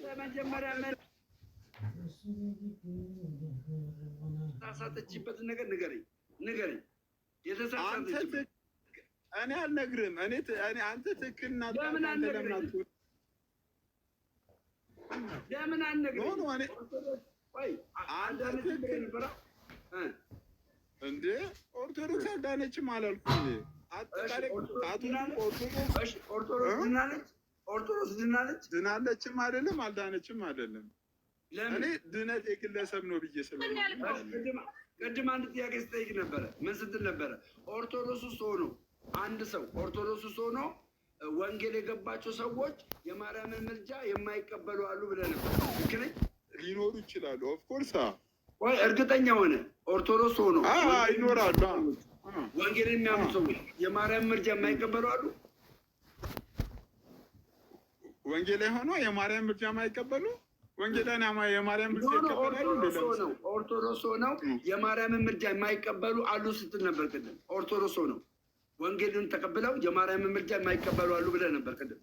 ለመጀመሪያ የተሳሳተችበትን ነገር ንገረኝ። የተሳሳተችበት እኔ አልነግርም። እኔ አንተ ትክክል ናት። ለምን አልነግርም? እንዴ ኦርቶዶክስ አልዳነችም አላልኩም። አጠቃላይ ኦርቶዶክስ ድናለችም አይደለም አልዳነችም አይደለም። እኔ ድነት የግለሰብ ነው ብዬ ቅድም አንድ ጥያቄ ስጠይቅ ነበረ። ምን ስትል ነበረ? ኦርቶዶክስ ውስጥ ሆኖ አንድ ሰው ኦርቶዶክስ ውስጥ ሆኖ ወንጌል የገባቸው ሰዎች የማርያምን ምልጃ የማይቀበሉ አሉ ብለህ ነበር። ልክ ነኝ? ሊኖሩ ይችላሉ። ኦፍኮርስ ወይ እርግጠኛ ሆነ ኦርቶዶክስ ሆኖ ይኖራሉ። ወንጌል የሚያምኑ ሰዎች የማርያም ምልጃ የማይቀበሉ አሉ። ወንጌል ሆኖ የማርያም ምልጃ የማይቀበሉ ወንጌላን የማርያም ምልጃ ይቀበላሉ። ኦርቶዶክስ ሆነው የማርያምን ምልጃ የማይቀበሉ አሉ ስትል ነበር ቅድም። ኦርቶዶክስ ሆነው ወንጌልን ተቀብለው የማርያምን ምልጃ የማይቀበሉ አሉ ብለህ ነበር ቅድም።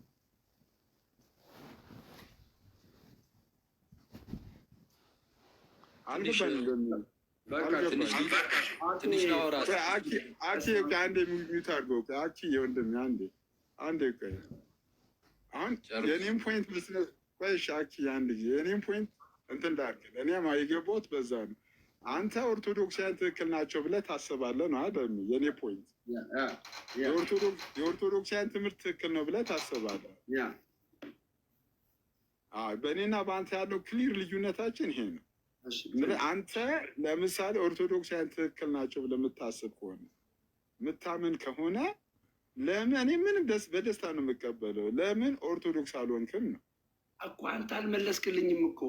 አሁን የኔም ፖይንት የኔም ፖይንት እንትን ዳርክ እኔ የገባሁት በዛ ነው። አንተ ኦርቶዶክሳውያን ትክክል ናቸው ብለህ ታስባለህ ነው አይደል? የኔ ፖይንት የኦርቶዶክሳውያን ትምህርት ትክክል ነው ብለህ ታስባለህ። በእኔና በአንተ ያለው ክሊር ልዩነታችን ይሄ ነው። አንተ ለምሳሌ ኦርቶዶክሳውያን ትክክል ናቸው ብለህ የምታስብ ከሆነ የምታምን ከሆነ ለምን እኔ ምንም በደስታ ነው የምቀበለው። ለምን ኦርቶዶክስ አልሆንክም ነው እኮ። አንተ አልመለስክልኝም እኮ።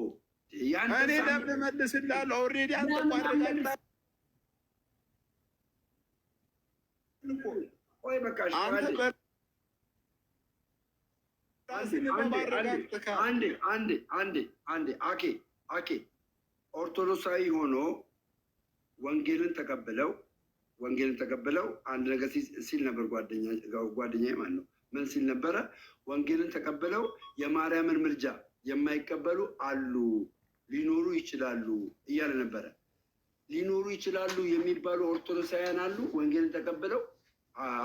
እኔ ለምን እመልስልሃለሁ? ኦልሬዲ አንተ ቆይ በቃ አንዴ አኬ ኦርቶዶክሳዊ ሆኖ ወንጌልን ተቀብለው አንድ ነገር ሲል ነበር ጓደኛዬ ማለት ነው። ምን ሲል ነበረ? ወንጌልን ተቀብለው የማርያምን ምልጃ የማይቀበሉ አሉ፣ ሊኖሩ ይችላሉ እያለ ነበረ። ሊኖሩ ይችላሉ የሚባሉ ኦርቶዶክሳውያን አሉ ወንጌልን ተቀብለው።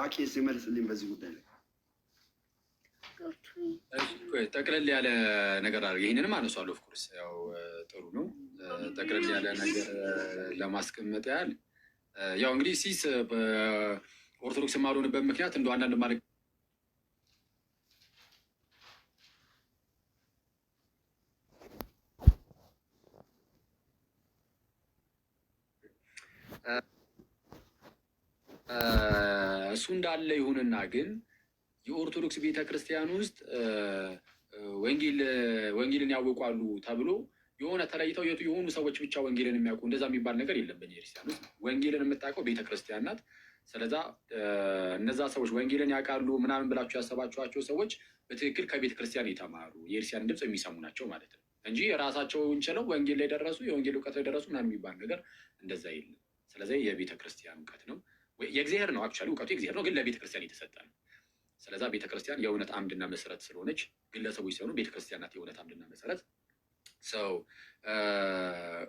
አኬ ሲመልስልኝ በዚህ ጉዳይ ላይ ጠቅለል ያለ ነገር አለ። ይህንንም አነሷለሁ። ኦፍኮርስ ያው ጥሩ ነው። ጠቅለል ያለ ነገር ለማስቀመጥ ያህል ያው እንግዲህ ሲስ በኦርቶዶክስ የማልሆንበት ምክንያት እንደ አንዳንድ ማለት እሱ እንዳለ ይሁንና ግን የኦርቶዶክስ ቤተክርስቲያን ውስጥ ወንጌልን ያወቋሉ ተብሎ የሆነ ተለይተው የሆኑ ሰዎች ብቻ ወንጌልን የሚያውቁ እንደዛ የሚባል ነገር የለም። በቤተክርስቲያን ውስጥ ወንጌልን የምታውቀው ቤተክርስቲያን ናት። ስለዛ እነዛ ሰዎች ወንጌልን ያውቃሉ ምናምን ብላችሁ ያሰባችኋቸው ሰዎች በትክክል ከቤተክርስቲያን የተማሩ የክርስቲያን ድምፅ የሚሰሙ ናቸው ማለት ነው እንጂ ራሳቸውን ችለው ወንጌል ላይ ደረሱ፣ የወንጌል እውቀት ላይ ደረሱ ምናምን የሚባል ነገር እንደዛ የለም። ስለዚህ የቤተክርስቲያን እውቀት ነው፣ የእግዚአብሔር ነው። አክቹዋሊ እውቀቱ የእግዚአብሔር ነው፣ ግን ለቤተክርስቲያን የተሰጠ ነው። ስለዛ ቤተክርስቲያን የእውነት አምድና መሰረት ስለሆነች ግለሰቦች ሲሆኑ ቤተክርስቲያን ናት የእውነት አምድና መሰረት። ሰው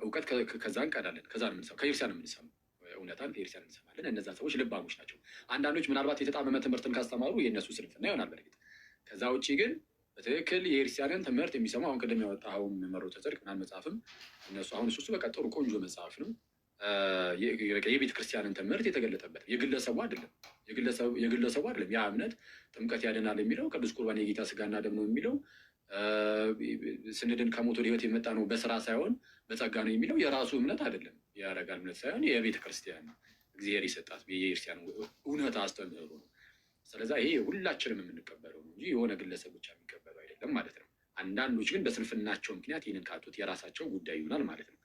እውቀት ከዛ እንቀዳለን፣ ከዛ ነው የምንሰማው፣ ከቤተክርስቲያን ነው የምንሰማው። እውነታን ከቤተክርስቲያን እንሰማለን። እነዛ ሰዎች ልባሞች ናቸው። አንዳንዶች ምናልባት የተጣመመ ትምህርትን ካስተማሩ የእነሱ ስንፍና ይሆናል በእርግጥ። ከዛ ውጭ ግን በትክክል የክርስቲያንን ትምህርት የሚሰሙ አሁን ቅድም ያወጣኸውን መሮተ ጽድቅ ምናምን መጽሐፍም እነሱ አሁን እሱ በቃ ጥሩ ቆንጆ መጽሐፍ ነው። የቤተ ክርስቲያንን ትምህርት የተገለጠበት የግለሰቡ አይደለም፣ የግለሰቡ አይደለም። ያ እምነት ጥምቀት ያድናል የሚለው ቅዱስ ቁርባን የጌታ ስጋና ደም ነው የሚለው ስንድን ከሞት ወደ ሕይወት የመጣ ነው በስራ ሳይሆን በጸጋ ነው የሚለው የራሱ እምነት አይደለም። ያረጋል እምነት ሳይሆን የቤተ ክርስቲያን እግዚአብሔር የሰጣት የክርስቲያን እውነት አስተምህሮ ነው። ስለዛ ይሄ ሁላችንም የምንቀበለው ነው እንጂ የሆነ ግለሰብ ብቻ የሚቀበለው አይደለም ማለት ነው። አንዳንዶች ግን በስንፍናቸው ምክንያት ይህንን ካጡት የራሳቸው ጉዳይ ይሆናል ማለት ነው።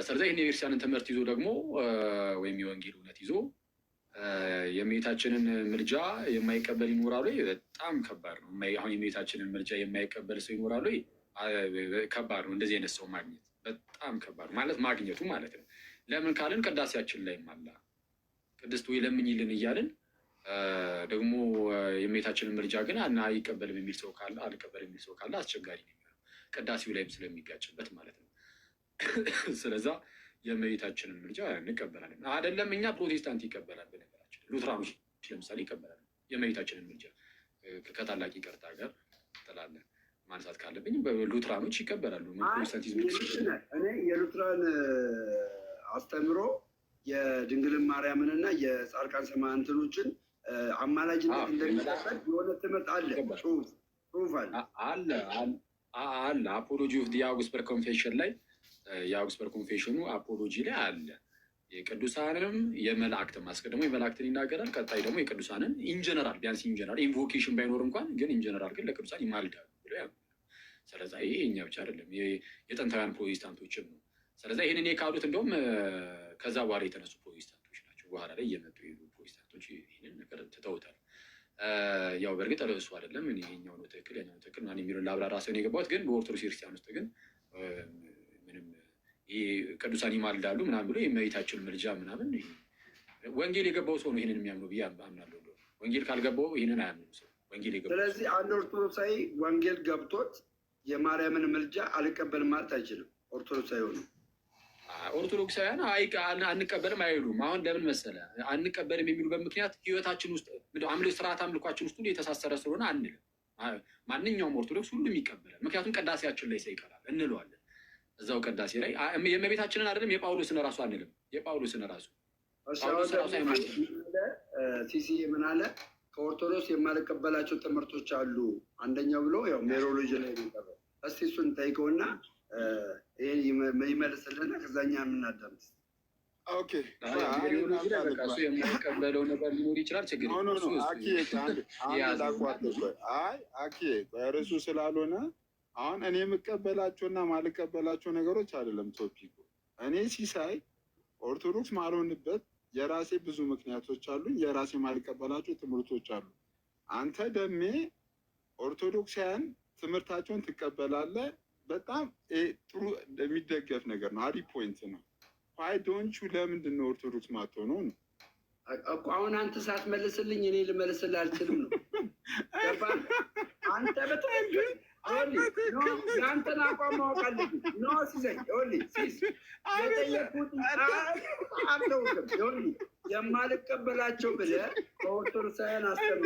ስለዚህ ይህን የቤተክርስቲያንን ትምህርት ይዞ ደግሞ ወይም የወንጌል እውነት ይዞ የእመቤታችንን ምልጃ የማይቀበል ይኖራሉ። በጣም ከባድ ነው። አሁን የእመቤታችንን ምልጃ የማይቀበል ሰው ይኖራሉ። ከባድ ነው። እንደዚህ አይነት ሰው ማግኘት በጣም ከባድ ማለት ማግኘቱ ማለት ነው። ለምን ካልን ቅዳሴያችን ላይ ማላ ቅድስት ወይ ለምኝልን እያልን ደግሞ የእመቤታችንን ምልጃ ግን አይቀበልም የሚል ሰው ካለ አልቀበልም የሚል ሰው ካለ አስቸጋሪ ነው የሚሆነው፣ ቅዳሴው ላይም ስለሚጋጭበት ማለት ነው። ስለዛ የእመቤታችንን ምልጃ እንቀበላለን። አይደለም እኛ ፕሮቴስታንት ይቀበላል። በነገራችን ሉትራኖች ለምሳሌ ይቀበላል የእመቤታችንን ምልጃ ከታላቅ ይቅርታ ጋር ጥላለን ማንሳት ካለብኝ ሉትራኖች ይቀበላሉ። ፕሮቴስታንቲዝም እኔ የሉትራን አስተምሮ የድንግልን ማርያምንና የጻድቃን ሰማዕታቶችን አማላጅነት እንደሚቀበል የሆነ ትምህርት አለ፣ ጽሑፍ አለ አፖሎጂ ኦፍ ዲ አውግስበርግ ኮንፌሽን ላይ የአውግስበርግ ኮንፌሽኑ አፖሎጂ ላይ አለ። የቅዱሳንም የመላእክትን አስቀድሞ የመላእክትን ይናገራል። ቀጣይ ደግሞ የቅዱሳንን ኢንጀነራል ቢያንስ ኢንጀነራል ኢንቮኬሽን ባይኖር እንኳን ግን ኢንጀነራል ግን ለቅዱሳን ይማልዳሉ ብሎ ያምናል። ስለዛ ይሄ እኛ ብቻ አይደለም የጥንታውያን ፕሮቴስታንቶችም ነው። ስለዛ ይህንን የካሉት እንደውም ከዛ በኋላ የተነሱ ፕሮቴስታንቶች ናቸው። በኋላ ላይ እየመጡ የሄዱ ፕሮቴስታንቶች ይህንን ነገር ትተውታል። ያው በእርግጥ ርዕሱ አይደለም ይሄኛው ነው ትክክል ያኛው ትክክል ምናምን የሚለውን ለአብራራ ሰውን የገባሁት ግን በኦርቶዶክስ ክርስቲያን ውስጥ ግን ምንም ይሄ ቅዱሳን ይማልዳሉ ምናምን ብሎ የእመቤታችን ምልጃ ምናምን ወንጌል የገባው ሰው ነው ይህንን የሚያምነው ብዬ አምናለሁ። ወንጌል ካልገባው ይህንን አያምንም ሰው ወንጌል የገባው። ስለዚህ አንድ ኦርቶዶክሳዊ ወንጌል ገብቶት የማርያምን ምልጃ አልቀበልም ማለት አይችልም። ኦርቶዶክሳዊ ሆነ ኦርቶዶክሳውያን አንቀበልም አይሉም። አሁን ለምን መሰለ አንቀበልም የሚሉበት ምክንያት ህይወታችን ውስጥ ስርዓት አምልኳችን ውስጥ ሁሉ የተሳሰረ ስለሆነ አንልም። ማንኛውም ኦርቶዶክስ ሁሉም ይቀበላል። ምክንያቱም ቅዳሴያችን ላይ ይቀራል እንለዋለን። እዛው ቅዳሴ ላይ የእመቤታችንን አይደለም የጳውሎስን ራሱ አንልም። የጳውሎስን ራሱ ሲሲ ምን አለ? ከኦርቶዶክስ የማልቀበላቸው ትምህርቶች አሉ አንደኛው ብሎ ያው ሜሮሎጂ ላይ የሚቀበል እስቲ እሱን ጠይቀውና ይመልስልና ከዛኛ የምናዳምጥ። ኦኬ የማይቀበለው ነገር ሊኖር ይችላል። ችግር ርዕሱ ስላልሆነ አሁን እኔ የምቀበላቸውና ማልቀበላቸው ነገሮች አይደለም ቶፒኩ። እኔ ሲሳይ ኦርቶዶክስ ማልሆንበት የራሴ ብዙ ምክንያቶች አሉኝ። የራሴ ማልቀበላቸው ትምህርቶች አሉ። አንተ ደሜ ኦርቶዶክሳውያን ትምህርታቸውን ትቀበላለህ። በጣም ጥሩ የሚደገፍ ነገር ነው። አሪፍ ፖይንት ነው። ዋይ ዶንት ዩ ለምንድን ነው ኦርቶዶክስ ማትሆነው ነው እኮ አሁን አንተ ሳትመልስልኝ እኔ ልመልስልህ አልችልም ነው። አንተ በትክክል የአንተን አቋም ማወቅ አለብኝ። ኖ ሲዘኝ የጠየኩት አለውም የማልቀበላቸው ብለህ በኦርቶዶክሳውያን አስተምሮ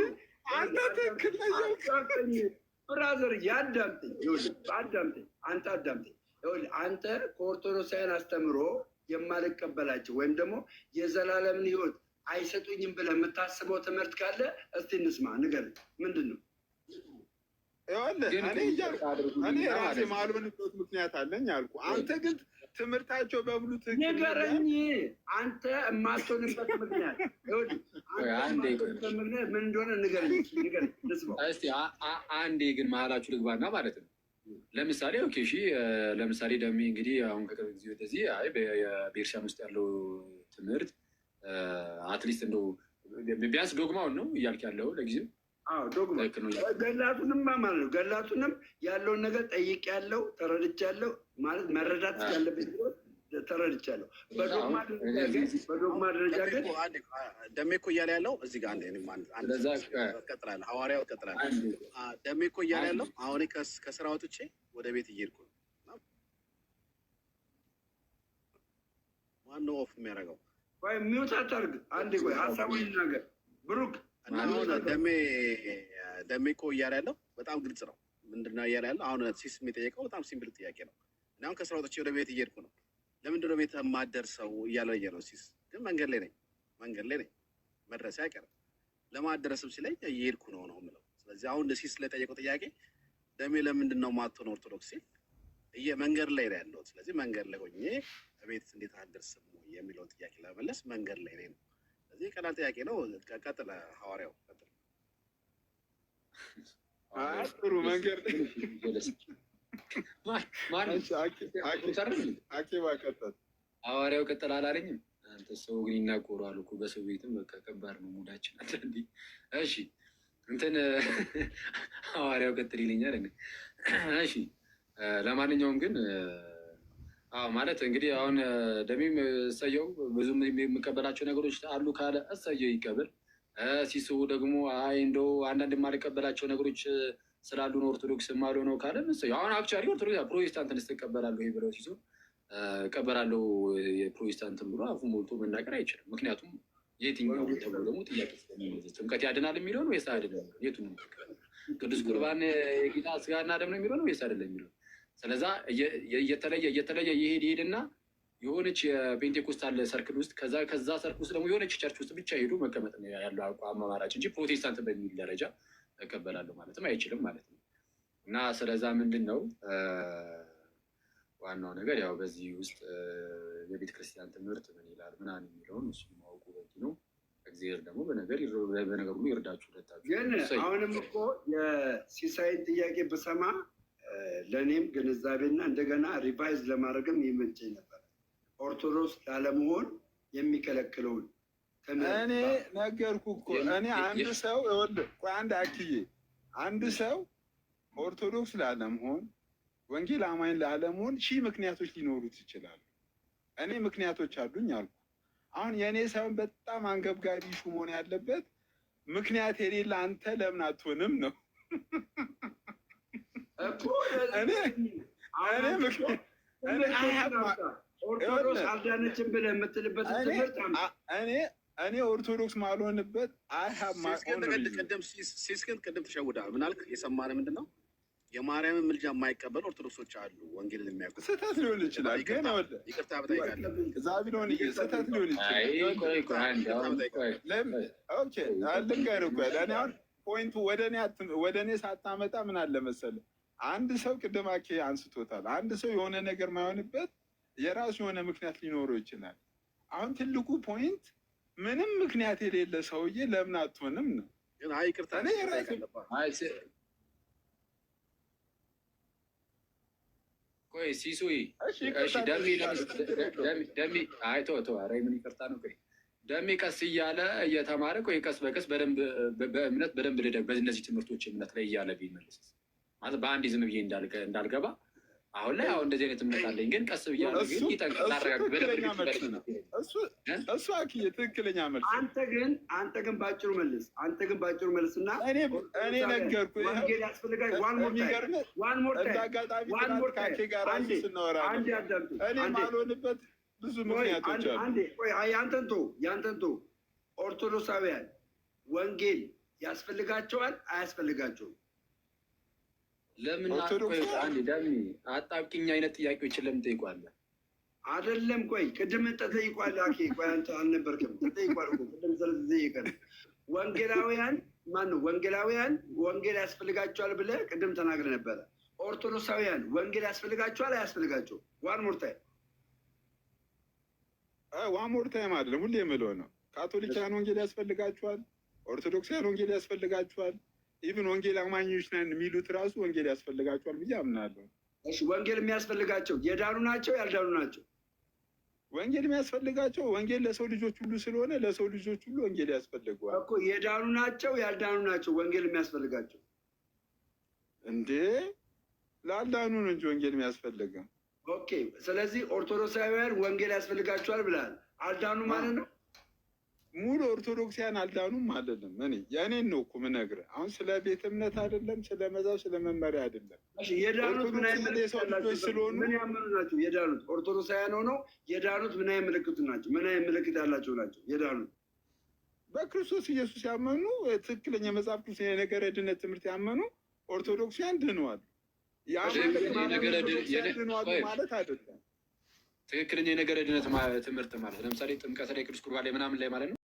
ብራዘር አዳምጠኝ። አንተ ከኦርቶዶክሳውያን አስተምሮ የማልቀበላቸው ወይም ደግሞ የዘላለምን ሕይወት አይሰጡኝም ብለህ የምታስበው ትምህርት ካለ እስቲ እንስማ፣ ንገረኝ። ምንድን ነው? እኔ ራሴ ማልሆንበት ምክንያት አለኝ አልኩ። አንተ ግን ትምህርታቸው በሙሉ ንገረኝ። አንተ የማትሆንበት ምክንያት ምን እንደሆነ ንገረኝ። እስኪ አንዴ ግን መሀላችሁ ልግባና ማለት ነው። ለምሳሌ ኦኬ እሺ፣ ለምሳሌ ደሜ እንግዲህ አሁን ከቅርብ ጊዜ ወደዚህ በቤርሻም ውስጥ ያለው ትምህርት አትሊስት እንደው ቢያንስ ዶግማውን ነው እያልክ ያለው ለጊዜው ዶግማ ገላቱንም ማለት ነው። ገላቱንም ያለውን ነገር ጠይቅ ያለው ተረድቻለሁ ማለት መረዳት ያለብኝ ተረድቻለሁ። በዶግማ ደረጃ ግን ደሜ እኮ እያለ ያለው እዚህ ጋር ቀጥላለሁ። ሐዋርያው ቀጥላለሁ። ደሜ እኮ እያለ ያለው አሁን ከስራ ወጥቼ ወደ ቤት እየሄድኩ ነው። ማነው ኦፍ የሚያደርገው? ወይ ሚውት አታርግ። አንዴ ቆይ ሀሳቡን ይናገር ብሩክ። ደሜ እኮ እያለ ያለው በጣም ግልጽ ነው። ምንድነው እያለ ያለው? አሁን ሲስ የሚጠየቀው በጣም ሲምፕል ጥያቄ ነው። እኔ አሁን ከስራ ወጥቼ ወደ ቤት እየሄድኩ ነው። ለምንድነው ቤት የማደርሰው እያለ ነው ሲስ። ግን መንገድ ላይ ነኝ መድረሴ አይቀርም። ለማደረስም ሲለኝ እየሄድኩ ነው የምለው። ስለዚህ አሁን ሲስ ስለጠየቀው ጥያቄ ደሜ ለምንድን ነው የማትሆነው ኦርቶዶክስ ሲል መንገድ ላይ ነው ያለሁት። ስለዚህ መንገድ ላይ ሆኜ ቤት እንዴት አደርስም የሚለውን ጥያቄ ለመመለስ መንገድ ላይ ነው። ስለዚህ ቀላል ጥያቄ ነው። ቀጥል ሐዋርያው ቀጥል። ጥሩ መንገድ ሐዋርያው ቀጥል አላለኝም። አንተ ሰው ግን ይናቆራሉ እኮ በሰው ቤትም በቃ ከባድ ነው ሙዳችን አንዳንዴ። እሺ እንትን ሐዋርያው ቀጥል ይለኛል። እሺ ለማንኛውም ግን ማለት እንግዲህ አሁን ደሜም እሰየው ብዙ የምቀበላቸው ነገሮች አሉ ካለ እሰየው ይቀበል። ሲሱ ደግሞ አይ እንደው አንዳንድ የማልቀበላቸው ነገሮች ስላሉ ነው ኦርቶዶክስ ማሉ ነው ካለ አሁን አክቹዋሊ ኦርቶዶክስ ፕሮቴስታንትን ስትቀበላለሁ ብለው ሲሱ እቀበላለሁ የፕሮቴስታንትን ብሎ አፉ ሞልቶ መናገር አይችልም። ምክንያቱም የትኛው ተብሎ ደግሞ ጥያቄ ጥምቀት ያድናል የሚለው ነው ወይስ አይደለም? የቱን ቅዱስ ቁርባን የጌታ ስጋና ደም ነው የሚለው ነው ወይስ አይደለም የሚለው? ስለዛ እየተለየ ይሄድና የሆነች የፔንቴኮስታል ሰርክል ውስጥ ከዛ ሰርክል ውስጥ ደግሞ የሆነች ቸርች ውስጥ ብቻ ሄዱ መቀመጥ ነው ያለው አማራጭ እንጂ ፕሮቴስታንት በሚል ደረጃ እቀበላለሁ ማለትም አይችልም ማለት ነው። እና ስለዛ ምንድን ነው ዋናው ነገር ያው በዚህ ውስጥ የቤተ ክርስቲያን ትምህርት ምን ይላል ምናምን የሚለውን እሱ ማወቁ በቂ ነው። እግዚአብሔር ደግሞ በነገር ሁሉ ይርዳችሁ ሁለታችሁ። ግን አሁንም እኮ የሲሳይን ጥያቄ ብሰማ ለእኔም ግንዛቤና እንደገና ሪቫይዝ ለማድረግም ይመቸኝ ነበር። ኦርቶዶክስ ላለመሆን የሚከለክለውን እኔ ነገርኩ እኮ እኔ አንድ ሰው አንድ አክዬ አንድ ሰው ኦርቶዶክስ ላለመሆን ወንጌል አማኝ ላለመሆን ሺህ ምክንያቶች ሊኖሩት ይችላሉ። እኔ ምክንያቶች አሉኝ አልኩ። አሁን የእኔ ሳይሆን በጣም አንገብጋቢ ሹ መሆን ያለበት ምክንያት የሌለ አንተ ለምን አትሆንም ነው። ኦርቶዶክስ አልዳነችም ብለህ የምትልበት ትምህርት እኔ ኦርቶዶክስ ማልሆንበት ሲስክን ቅድም ተሸውዳል። ምናልክ የሰማነ ምንድን ነው? የማርያምን ምልጃ የማይቀበሉ ኦርቶዶክሶች አሉ። ወንጌልን የሚያውቁ ስህተት ሊሆን ይችላል፣ ግን ይቅርታ ብጠይቃለሁ። ዛቢሎን ስህተት ሊሆን ይችላል። ልንገርህ እኮ እኔ አሁን ፖይንቱ ወደ እኔ ሳታመጣ ምን አለ መሰለህ፣ አንድ ሰው ቅድም አኬ አንስቶታል። አንድ ሰው የሆነ ነገር ማይሆንበት የራሱ የሆነ ምክንያት ሊኖረው ይችላል። አሁን ትልቁ ፖይንት ምንም ምክንያት የሌለ ሰውዬ ለምን አትሆንም ነው። ይቅርታ ቆይ ሲሱይ ደሚ አይቶ ኧረ ምን ይቅርታ ነው። ቆይ ደሚ ቀስ እያለ እየተማረ ቆይ ቀስ በቀስ በደንብ በእምነት በደንብ በእነዚህ ትምህርቶች እምነት ላይ እያለ ቢመልስ ማለት በአንድ ዝም ብዬ እንዳልገባ አሁን ላይ አሁን እንደዚህ አይነት እምነት አለኝ ግን ቀስ ብያለሁ ግን ይጠንቀቃረጋግ እሱ አክዬ ትክክለኛ መልስ። አንተ ግን ባጭሩ መልስ። እና እኔ ነገርኩ ወንጌል ያስፈልጋል። ዋን ሞር ታይም ጋር ስናወራ እኔ ማልሆንበት ብዙ ምክንያቶች አሉ። ያንተን ቶ ኦርቶዶክሳውያን ወንጌል ያስፈልጋቸዋል አያስፈልጋቸውም? ለምን አጣብቂኝ አይነት ጥያቄዎችን ለምን ጠይቋለህ? አይደለም ቆይ ቅድም ተጠይቋለህ። አኬ ቆይ አንተ አልነበርክም? ተጠይቋለህ እኮ ቅድም ስለተጠየቀ ወንጌላውያን ወንጌላውያን ወንጌል ያስፈልጋቸዋል ብለህ ቅድም ተናግረህ ነበረ። ኦርቶዶክሳውያን ወንጌል ያስፈልጋቸዋል አያስፈልጋቸውም? ዋን ሞር ታይም አይደለም ሁሌ የምለው ነው። ካቶሊካውያን ወንጌል ያስፈልጋቸዋል፣ ኦርቶዶክሳውያን ወንጌል ያስፈልጋቸዋል። ኢቭን ወንጌል አማኞች ነን የሚሉት ራሱ ወንጌል ያስፈልጋቸዋል ብዬ አምናለሁ። እሺ ወንጌል የሚያስፈልጋቸው የዳኑ ናቸው ያልዳኑ ናቸው? ወንጌል የሚያስፈልጋቸው ወንጌል ለሰው ልጆች ሁሉ ስለሆነ ለሰው ልጆች ሁሉ ወንጌል ያስፈልገዋል እኮ። የዳኑ ናቸው ያልዳኑ ናቸው ወንጌል የሚያስፈልጋቸው? እንዴ ላልዳኑ ነው እንጂ ወንጌል የሚያስፈልገው። ኦኬ ስለዚህ ኦርቶዶክሳውያን ወንጌል ያስፈልጋቸዋል ብለሃል። አልዳኑ ማለት ነው? ሙሉ ኦርቶዶክሲያን አልዳኑም አይደለም። እኔ የእኔን ነው እኮ የምነግርህ። አሁን ስለ ቤተ እምነት አይደለም፣ ስለ መዛብ፣ ስለ መመሪያ አይደለም። የዳኑት ምን አይነት የሰው ልጆች ስለሆኑ ምን ያመኑ ናቸው? የዳኑት ኦርቶዶክሳውያን ሆነው የዳኑት ምን አይነት ምልክቱ ናቸው? ምን አይነት ምልክት ያላቸው ናቸው የዳኑት? በክርስቶስ ኢየሱስ ያመኑ ትክክለኛ መጽሐፍ ቅዱስ የነገረ ድነት ትምህርት ያመኑ ኦርቶዶክሲያን ድነዋል። ድነዋል ማለት አይደለም። ትክክለኛ የነገረ ድነት ትምህርት ማለት ለምሳሌ ጥምቀት ላይ ቅዱስ ቁርባን ላይ ምናምን ላይ ማለት ነው።